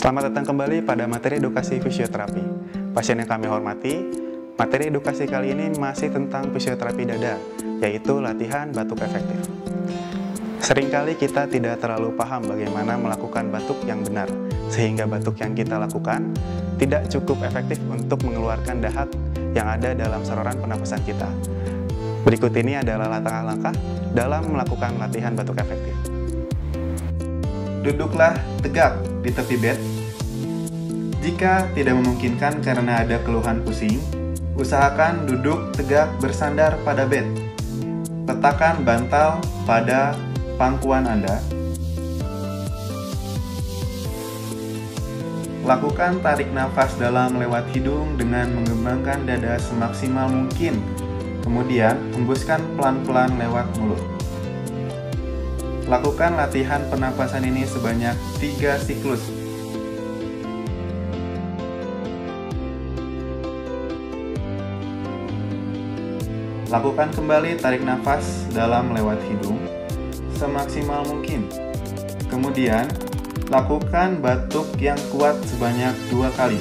Selamat datang kembali pada materi edukasi fisioterapi. Pasien yang kami hormati, materi edukasi kali ini masih tentang fisioterapi dada, yaitu latihan batuk efektif. Seringkali kita tidak terlalu paham bagaimana melakukan batuk yang benar, sehingga batuk yang kita lakukan tidak cukup efektif untuk mengeluarkan dahak yang ada dalam saluran pernapasan kita. Berikut ini adalah langkah-langkah dalam melakukan latihan batuk efektif. Duduklah tegak di tepi bed. Jika tidak memungkinkan karena ada keluhan pusing, usahakan duduk tegak bersandar pada bed. Letakkan bantal pada pangkuan Anda. Lakukan tarik nafas dalam lewat hidung dengan mengembangkan dada semaksimal mungkin. Kemudian, hembuskan pelan-pelan lewat mulut. Lakukan latihan pernapasan ini sebanyak 3 siklus. Lakukan kembali tarik nafas dalam lewat hidung semaksimal mungkin. Kemudian, lakukan batuk yang kuat sebanyak 2 kali.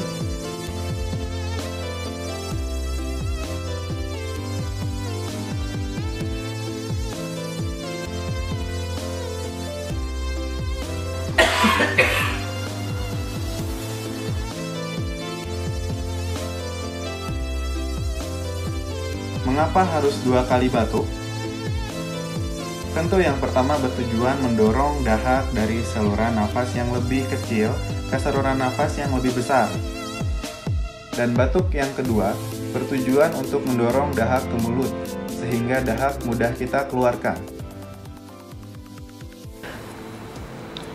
Mengapa harus 2 kali batuk? Tentu yang pertama bertujuan mendorong dahak dari saluran nafas yang lebih kecil ke saluran nafas yang lebih besar. Dan batuk yang kedua bertujuan untuk mendorong dahak ke mulut, sehingga dahak mudah kita keluarkan.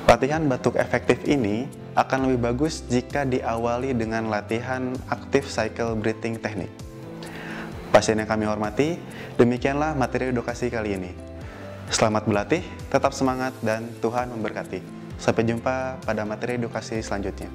Latihan batuk efektif ini akan lebih bagus jika diawali dengan latihan active cycle breathing technique. Pasien yang kami hormati, demikianlah materi edukasi kali ini. Selamat berlatih, tetap semangat, dan Tuhan memberkati. Sampai jumpa pada materi edukasi selanjutnya.